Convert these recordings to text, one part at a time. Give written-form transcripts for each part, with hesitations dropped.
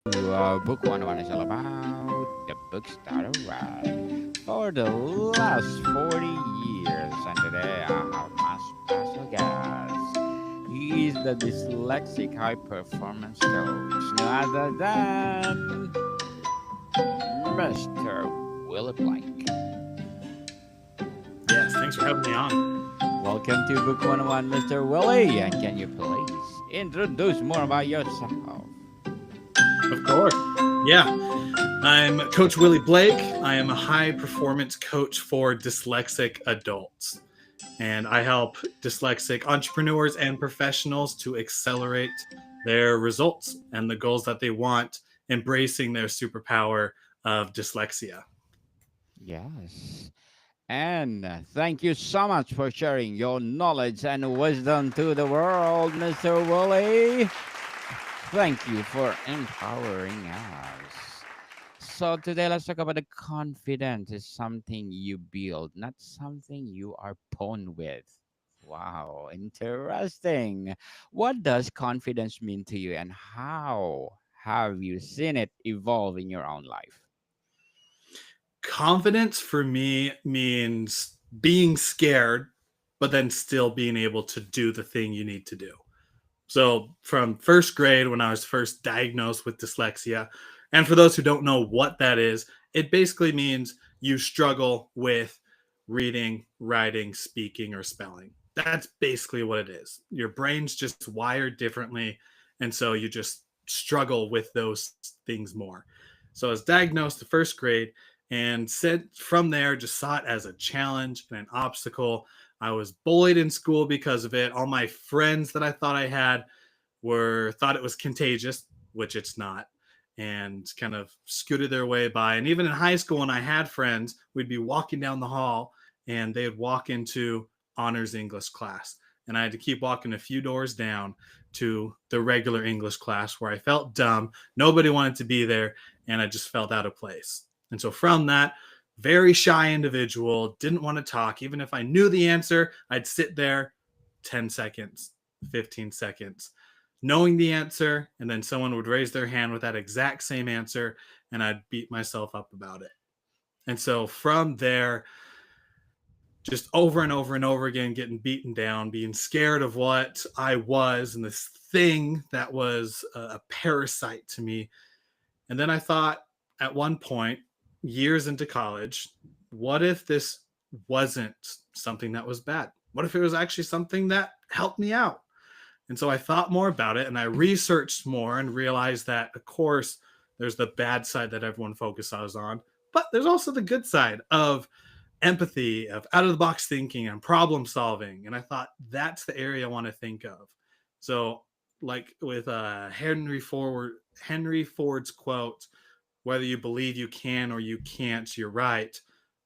Book 101 is all about the books that are read for the last 40 years. And today I have my special guest. He is the dyslexic high performance coach, no other than Mr. Willie Blake. Yes, thanks for having me on. Welcome to Book 101, Mr. Willie. And can you please introduce more about yourself? Of course. Yeah, I'm Coach Willie Blake. I am a high performance coach for dyslexic adults. And I help dyslexic entrepreneurs and professionals to accelerate their results and the goals that they want, embracing their superpower of dyslexia. Yes. And thank you so much for sharing your knowledge and wisdom to the world, Mr. Woolley. Thank you for empowering us. So today let's talk about the confidence is something you build, not something you are born with. Wow, interesting. What does confidence mean to you and how have you seen it evolve in your own life? Confidence for me means being scared, but then still being able to do the thing you need to do. So, from first grade, when I was first diagnosed with dyslexia, and for those who don't know what that is, it basically means you struggle with reading, writing, speaking, or spelling. That's basically what it is. Your brain's just wired differently. And so you just struggle with those things more. So I was diagnosed in first grade and said from there, just saw it as a challenge and an obstacle. I was bullied in school because of it. All my friends that I thought I had were thought it was contagious, which it's not, and kind of scooted their way by. And even in high school, when I had friends, we'd be walking down the hall and they'd walk into honors English class. And I had to keep walking a few doors down to the regular English class where I felt dumb. Nobody wanted to be there. And I just felt out of place. And so from that, very shy individual, didn't want to talk. Even if I knew the answer, I'd sit there 10 seconds, 15 seconds, knowing the answer, and then someone would raise their hand with that exact same answer, and I'd beat myself up about it. And so from there, just over and over and over again, getting beaten down, being scared of what I was and this thing that was a parasite to me. And then I thought at one point, years into college, what if this wasn't something that was bad? What if it was actually something that helped me out? And so I thought more about it and I researched more and realized that, of course, there's the bad side that everyone focuses on, but there's also the good side of empathy, of out of the box thinking and problem solving. And I thought that's the area I want to think of. So, like with Henry Ford's quote, whether you believe you can or you can't, you're right.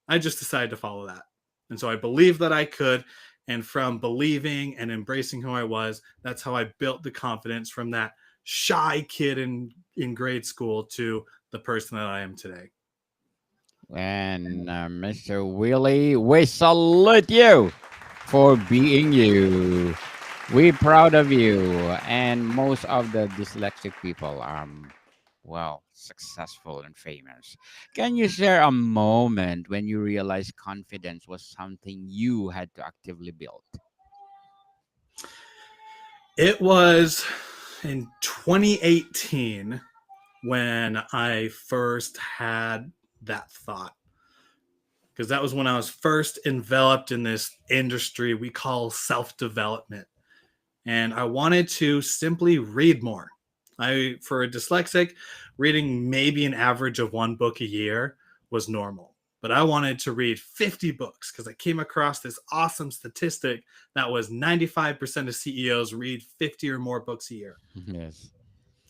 I just decided to follow that. And so I believed that I could. And from believing and embracing who I was, that's how I built the confidence from that shy kid in grade school to the person that I am today. And Mr. Willie, we salute you for being you. We're proud of you. And most of the dyslexic people are, well, successful and famous. Can you share a moment when you realized confidence was something you had to actively build? It was in 2018 when I first had that thought. Because that was when I was first enveloped in this industry we call self development. And I wanted to simply read more. For a dyslexic, reading maybe an average of one book a year was normal. But I wanted to read 50 books because I came across this awesome statistic that was 95% of CEOs read 50 or more books a year. Yes.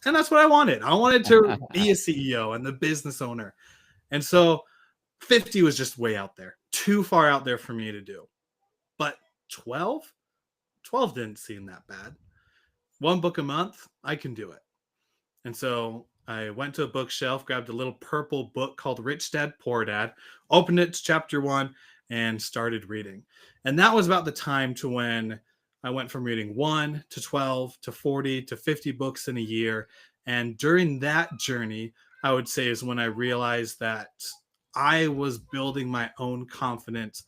And that's what I wanted. I wanted to be a CEO and the business owner. And so 50 was just way out there, too far out there for me to do. But 12? 12 didn't seem that bad. One book a month, I can do it. And so I went to a bookshelf, grabbed a little purple book called Rich Dad, Poor Dad, opened it to chapter 1, and started reading. And that was about the time to when I went from reading 1 to 12 to 40 to 50 books in a year. And during that journey, I would say is when I realized that I was building my own confidence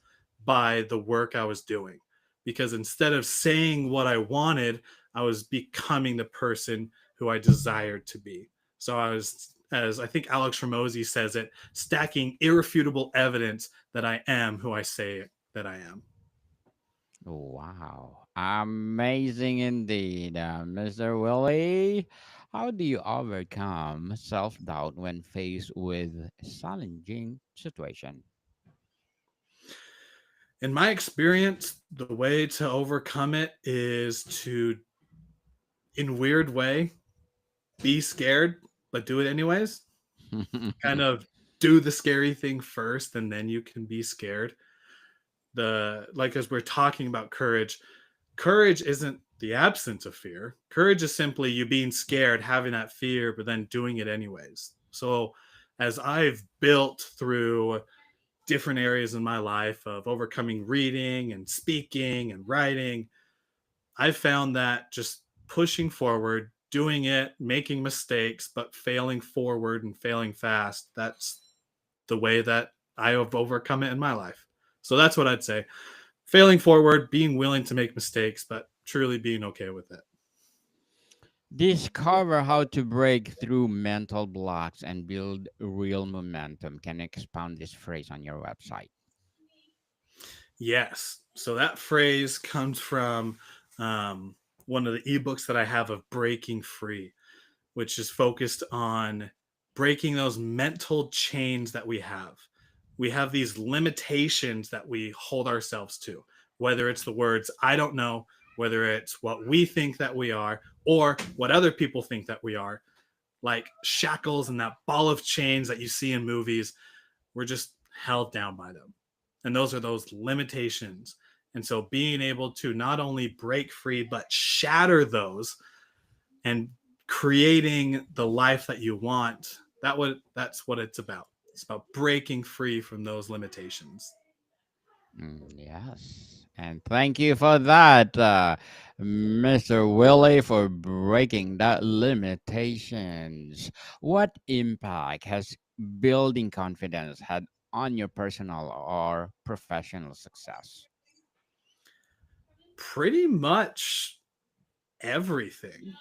by the work I was doing. Because instead of saying what I wanted, I was becoming the person who I desired to be. So I was, as I think Alex Ramosi says it, stacking irrefutable evidence that I am who I say that I am. Wow. Amazing indeed, Mr. Willie. How do you overcome self doubt when faced with a challenging situation? In my experience, the way to overcome it is to, in weird way, be scared, but do it anyways. Kind of do the scary thing first, and then you can be scared. The like as we're talking about courage, courage isn't the absence of fear. Courage is simply you being scared, having that fear, but then doing it anyways. So as I've built through different areas in my life of overcoming reading and speaking and writing, I found that just pushing forward, doing it, making mistakes, but failing forward and failing fast, that's the way that I have overcome it in my life. So that's what I'd say. Failing forward, being willing to make mistakes, but truly being okay with it. Discover how to break through mental blocks and build real momentum. Can you expound this phrase on your website? Yes. So that phrase comes from one of the ebooks that I have of Breaking Free, which is focused on breaking those mental chains that we have. We have these limitations that we hold ourselves to, whether it's the words, I don't know, whether it's what we think that we are, or what other people think that we are, like shackles and that ball of chains that you see in movies. We're just held down by them. And those are those limitations. And so being able to not only break free, but shatter those and creating the life that you want, that's what it's about. It's about breaking free from those limitations. Yes. And thank you for that, Mr. Willie, for breaking that limitations. What impact has building confidence had on your personal or professional success? Pretty much everything.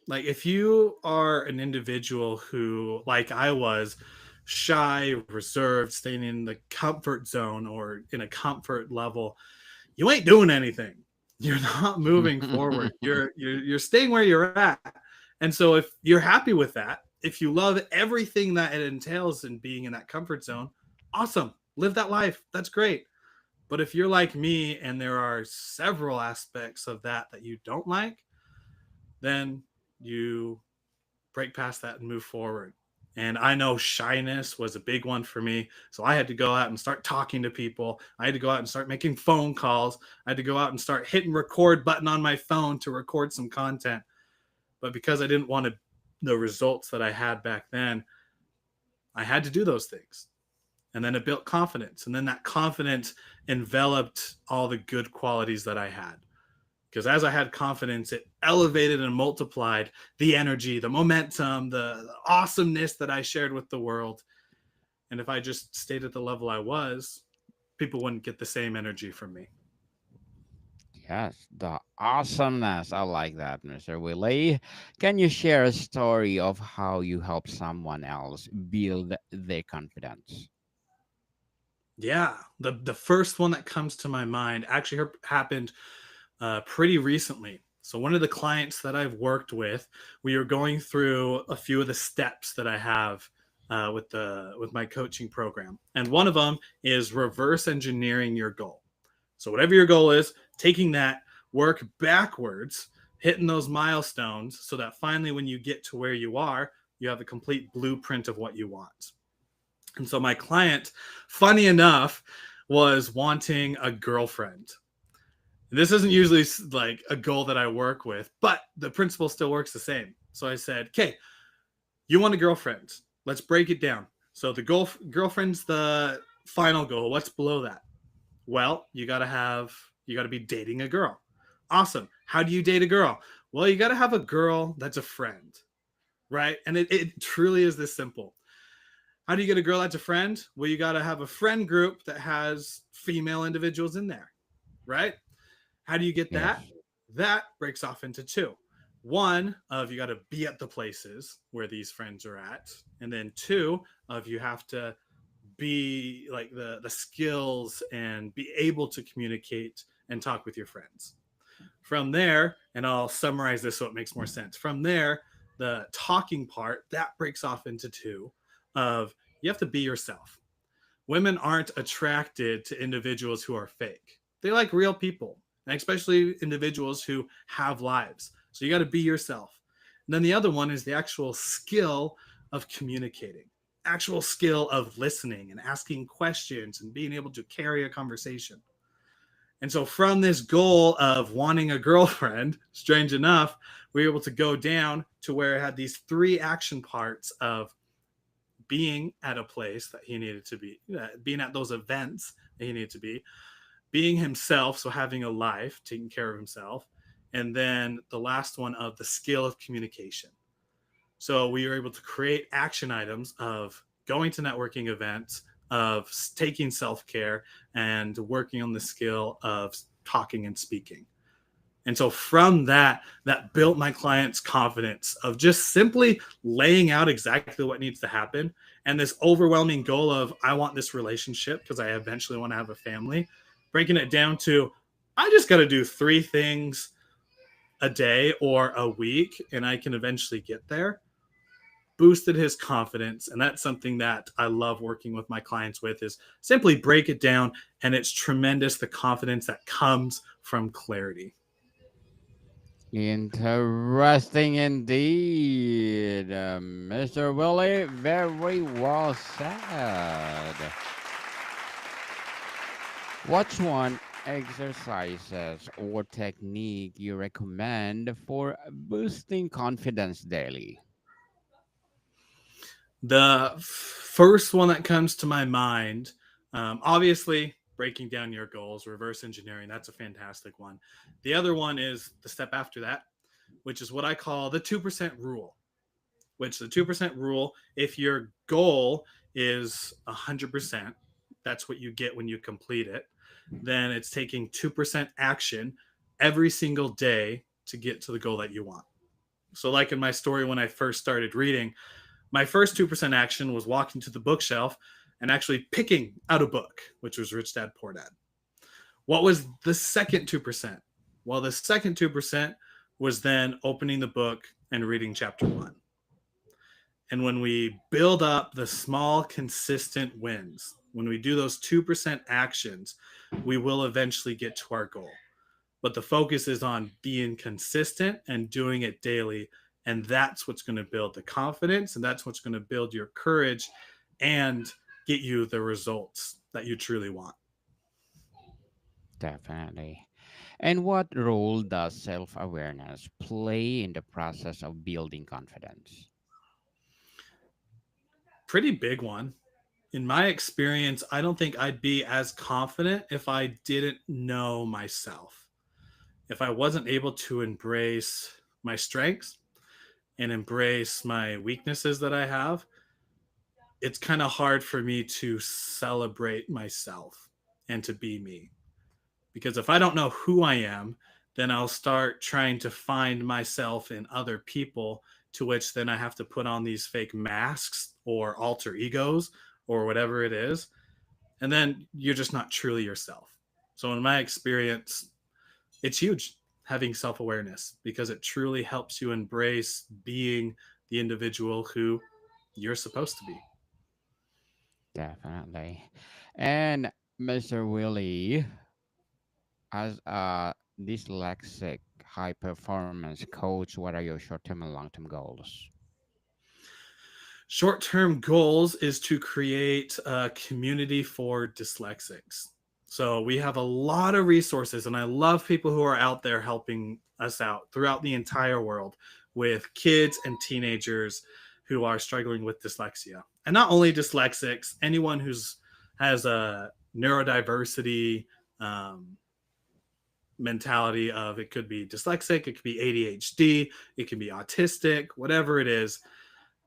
Like if you are an individual who, like I was, shy, reserved, staying in the comfort zone or in a comfort level, you ain't doing anything. You're not moving forward. You're staying where you're at. And so if you're happy with that, if you love everything that it entails in being in that comfort zone, awesome. Live that life. That's great. But if you're like me and there are several aspects of that you don't like, then you break past that and move forward. And I know shyness was a big one for me. So I had to go out and start talking to people. I had to go out and start making phone calls. I had to go out and start hitting record button on my phone to record some content. But because I didn't want the results that I had back then, I had to do those things. And then it built confidence. And then that confidence enveloped all the good qualities that I had. Because as I had confidence, it elevated and multiplied the energy, the momentum, the awesomeness that I shared with the world. And if I just stayed at the level I was, people wouldn't get the same energy from me. Yes, the awesomeness. I like that, Mr. Willie. Can you share a story of how you help someone else build their confidence? Yeah, the first one that comes to my mind actually happened pretty recently. So one of the clients that I've worked with, we are going through a few of the steps that I have with my coaching program, and one of them is reverse engineering your goal. So whatever your goal is, taking that work backwards, hitting those milestones, so that finally when you get to where you are, you have a complete blueprint of what you want. And so my client, funny enough, was wanting a girlfriend. This isn't usually like a goal that I work with, but the principle still works the same. So I said, okay, you want a girlfriend. Let's break it down. So the girlfriend's the final goal. What's below that? Well, you got to be dating a girl. Awesome. How do you date a girl? Well, you got to have a girl that's a friend. right? And it truly is this simple. How do you get a girl that's a friend? Well, you got to have a friend group that has female individuals in there, right? How do you get that? Yes. That breaks off into two. One of you got to be at the places where these friends are at, and then two of you have to be like the skills and be able to communicate and talk with your friends. From there, and I'll summarize this so it makes more sense. From there, the talking part that breaks off into two of you have to be yourself. Women aren't attracted to individuals who are fake. They like real people, and especially individuals who have lives. So you got to be yourself. And then the other one is the actual skill of communicating, actual skill of listening and asking questions and being able to carry a conversation. And so, from this goal of wanting a girlfriend, strange enough, we were able to go down to where it had these three action parts of being at a place that he needed to be, being at those events that he needed to be, being himself, so having a life, taking care of himself, and then the last one of the skill of communication. So we were able to create action items of going to networking events, of taking self care, and working on the skill of talking and speaking. And so from that, that built my client's confidence of just simply laying out exactly what needs to happen. And this overwhelming goal of, I want this relationship because I eventually want to have a family, breaking it down to, I just got to do three things a day or a week, and I can eventually get there. Boosted his confidence. And that's something that I love working with my clients with is simply break it down. And it's tremendous the confidence that comes from clarity. Interesting indeed, Mr. Willie. Very well said. What's one exercises or technique you recommend for boosting confidence daily? The first one that comes to my mind, obviously, breaking down your goals, reverse engineering, that's a fantastic one. The other one is the step after that, which is what I call the 2% rule, which the 2% rule, if your goal is 100%, that's what you get when you complete it, then it's taking 2% action every single day to get to the goal that you want. So, like in my story, when I first started reading, my first 2% action was walking to the bookshelf and actually picking out a book, which was Rich Dad Poor Dad. What was the second 2%? Well, the second 2% was then opening the book and reading chapter one. And when we build up the small, consistent wins, when we do those 2% actions, we will eventually get to our goal. But the focus is on being consistent and doing it daily. And that's what's going to build the confidence, and that's what's going to build your courage and get you the results that you truly want. Definitely. And what role does self awareness play in the process of building confidence? Pretty big one. In my experience, I don't think I'd be as confident if I didn't know myself. If I wasn't able to embrace my strengths and embrace my weaknesses that I have, it's kind of hard for me to celebrate myself and to be me. Because if I don't know who I am, then I'll start trying to find myself in other people, to which then I have to put on these fake masks or alter egos or whatever it is. And then you're just not truly yourself. So, in my experience, it's huge having self awareness because it truly helps you embrace being the individual who you're supposed to be. Definitely. And Mr. Willie, as a dyslexic high performance coach, what are your short term and long term goals? Short term goals is to create a community for dyslexics. So we have a lot of resources, and I love people who are out there helping us out throughout the entire world with kids and teenagers who are struggling with dyslexia. And not only dyslexics, anyone who's has a neurodiversity um, mentality of, it could be dyslexic, it could be ADHD, it can be autistic, whatever it is.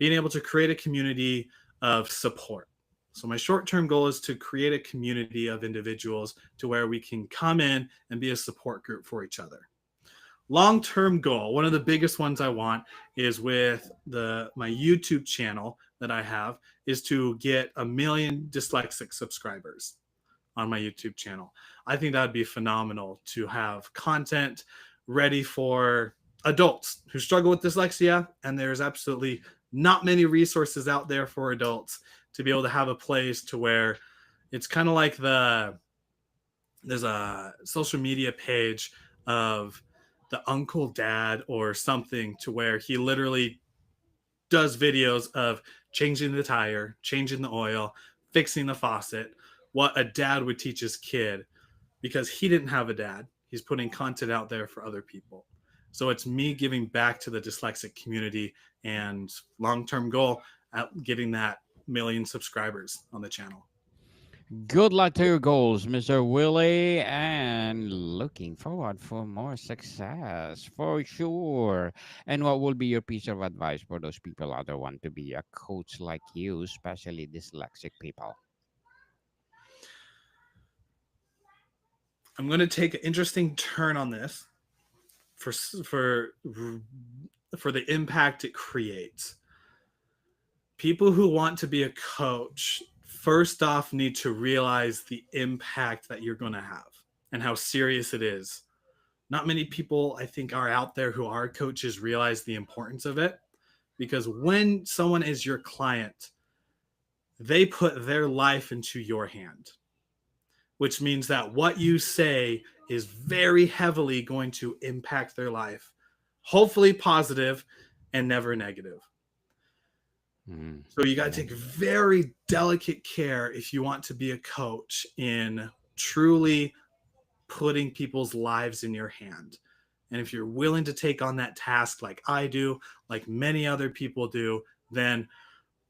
being able to create a community of support. So my short-term goal is to create a community of individuals to where we can come in and be a support group for each other. Long-term goal, one of the biggest ones I want is with the my YouTube channel that I have, is to get 1 million dyslexic subscribers on my YouTube channel. I think that would be phenomenal to have content ready for adults who struggle with dyslexia, and there's absolutely not many resources out there for adults to be able to have a place to where it's kind of like there's a social media page of the uncle dad or something to where he literally does videos of changing the tire, changing the oil, fixing the faucet, what a dad would teach his kid because he didn't have a dad. He's putting content out there for other people. So it's me giving back to the dyslexic community and long-term goal at getting that 1 million subscribers on the channel. Good luck to your goals, Mr. Willie, and looking forward for more success for sure. And what will be your piece of advice for those people out there want to be a coach like you, especially dyslexic people? I'm going to take an interesting turn on this for for the impact it creates. People who want to be a coach first off need to realize the impact that you're going to have and how serious it is. Not many people I think are out there who are coaches realize the importance of it, because when someone is your client, they put their life into your hand, which means that what you say is very heavily going to impact their life, hopefully positive and never negative. Mm, So you got to yeah. take very delicate care if you want to be a coach in truly putting people's lives in your hand. And if you're willing to take on that task like I do, like many other people do, then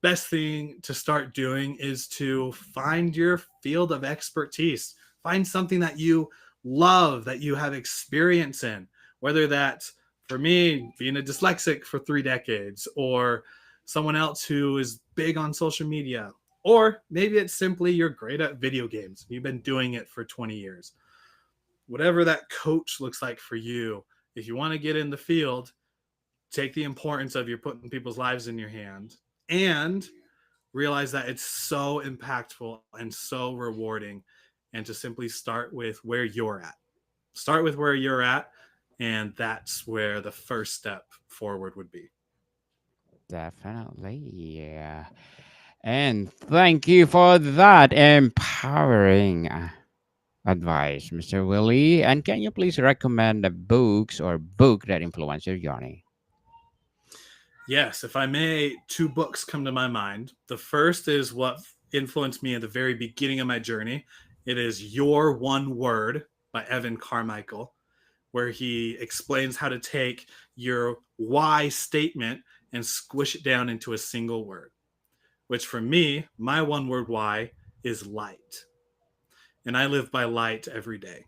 best thing to start doing is to find your field of expertise. Find something that you love, that you have experience in, whether that's for me being a dyslexic for 3 decades, or someone else who is big on social media, or maybe it's simply you're great at video games. You've been doing it for 20 years. Whatever that coach looks like for you, if you want to get in the field, take the importance of you're putting people's lives in your hand and realize that it's so impactful and so rewarding, and to simply start with where you're at. Start with where you're at, and that's where the first step forward would be. Definitely. Yeah. And thank you for that empowering advice, Mr. Willie. And can you please recommend the books or book that influenced your journey? Yes, if I may, two books come to my mind. The first is what influenced me at the very beginning of my journey. It is Your One Word by Evan Carmichael, where he explains how to take your why statement and squish it down into a single word, which for me, my one word why is light. And I live by light every day.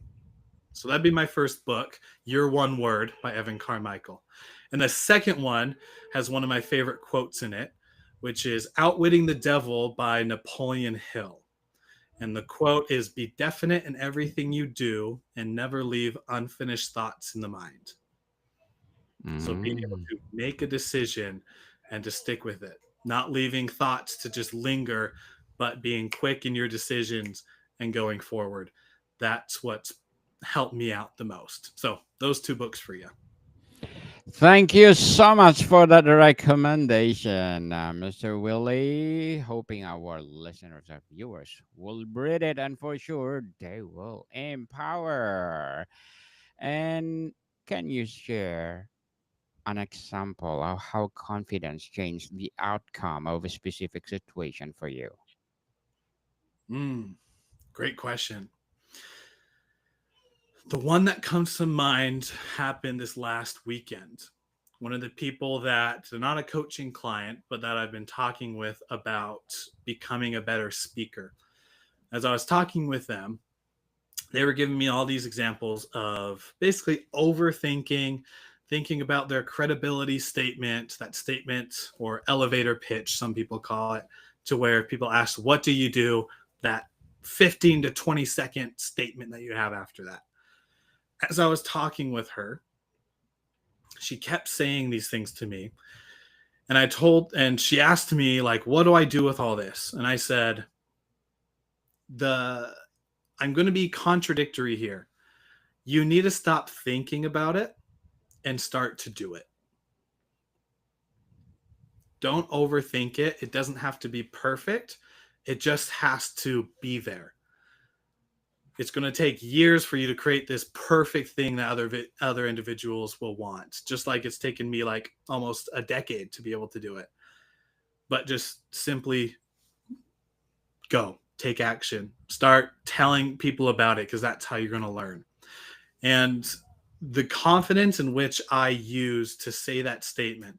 So that'd be my first book, Your One Word by Evan Carmichael. And the second one has one of my favorite quotes in it, which is Outwitting the Devil by Napoleon Hill. And the quote is, Be definite in everything you do and never leave unfinished thoughts in the mind. So being able Mm. to make a decision and to stick with it, not leaving thoughts to just linger, but being quick in your decisions and going forward. That's what's helped me out the most. So those two books for you. Thank you so much for that recommendation, Mr. Willie. Hoping our listeners and viewers will read it, and for sure they will empower. And can you share an example of how confidence changed the outcome of a specific situation for you? Mm, great question. The one that comes to mind happened this last weekend. One of the people that they're not a coaching client, but that I've been talking with about becoming a better speaker. As I was talking with them, they were giving me all these examples of basically overthinking thinking about their credibility statement, that statement or elevator pitch, some people call it, to where people ask, what do you do? That 15 to 20-second statement that you have after that. As I was talking with her, she kept saying these things to me. And she asked me, like, what do I do with all this? And I said, I'm going to be contradictory here. You need to stop thinking about it and start to do it. Don't overthink it. It doesn't have to be perfect. It just has to be there. It's going to take years for you to create this perfect thing that other individuals will want. Just like it's taken me like almost a decade to be able to do it. But just simply go, take action, start telling people about it, because that's how you're going to learn. And the confidence in which I use to say that statement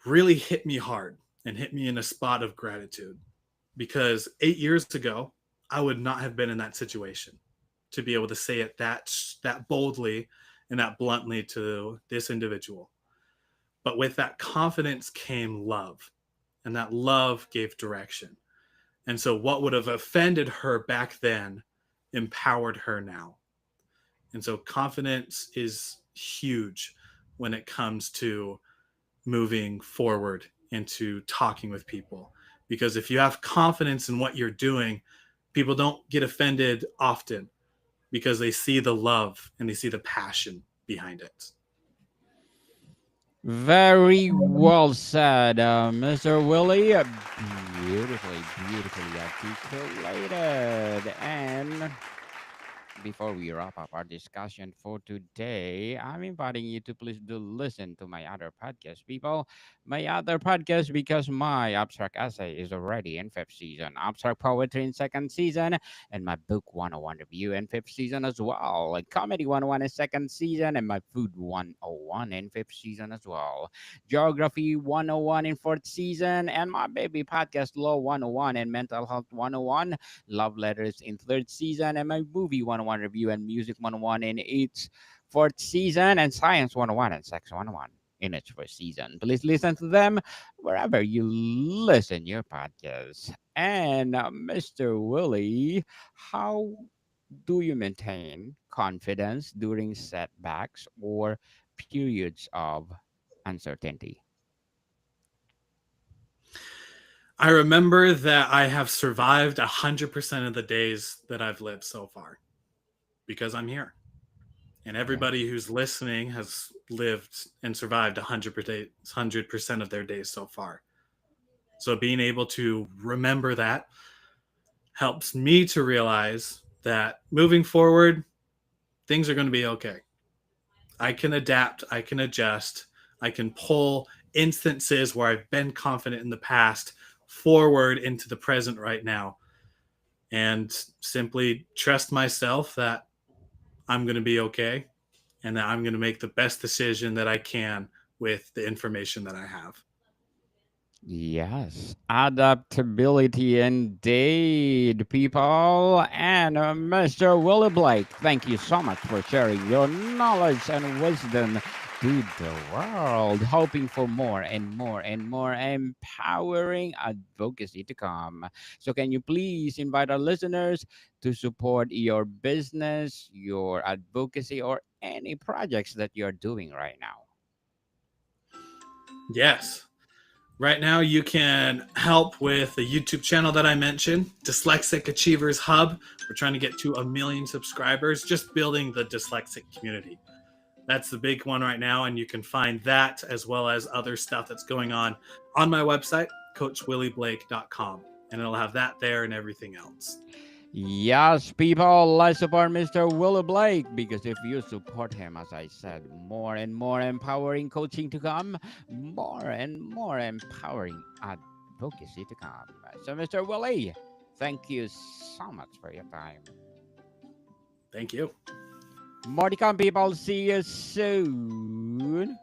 really hit me hard and hit me in a spot of gratitude, because 8 years ago, I would not have been in that situation to be able to say it that boldly and that bluntly to this individual. But with that confidence came love, and that love gave direction. And so what would have offended her back then empowered her now. And so confidence is huge when it comes to moving forward into talking with people. Because if you have confidence in what you're doing, people don't get offended often because they see the love and they see the passion behind it. Very well said, Mr. Willie. Beautifully articulated. And before we wrap up our discussion for today, I'm inviting you to please do listen to my other podcast, people. My other podcast, because my abstract essay is already in fifth season, abstract poetry in second season, and my book 101 review in fifth season as well. Like comedy 101 in second season, and my food 101 in fifth season as well. Geography 101 in fourth season, and my baby podcast Law 101 and Mental Health 101, Love Letters in third season, and my movie 101 review and music 101 in its fourth season, and Science 101 and Sex 101 in its first season. Please listen to them wherever you listen your podcast. And Mr. Willie, how do you maintain confidence during setbacks or periods of uncertainty? I remember that I have survived 100% of the days that I've lived so far because I'm here. And Yeah. everybody who's listening has lived and survived 100% of their days so far. So being able to remember that helps me to realize that moving forward, things are going to be okay. I can adapt, I can adjust, I can pull instances where I've been confident in the past forward into the present right now, and simply trust myself that I'm going to be okay and that I'm going to make the best decision that I can with the information that I have. Yes, adaptability indeed, people. And Mr. Willie Blake, thank you so much for sharing your knowledge and wisdom to the world, hoping for more and more and more empowering advocacy to come. So, can you please invite our listeners to support your business, your advocacy, or any projects that you're doing right now? Yes. Right now, you can help with the YouTube channel that I mentioned, Dyslexic Achievers Hub. We're trying to get to 1 million subscribers, just building the dyslexic community. That's the big one right now, and you can find that as well as other stuff that's going on my website, coachwillieblake.com, and it'll have that there and everything else. Yes, people, let's support Mr. Willie Blake, because if you support him, as I said, more and more empowering coaching to come, more and more empowering advocacy to come. So, Mr. Willie, thank you so much for your time. Thank you. More to come, people. See you soon.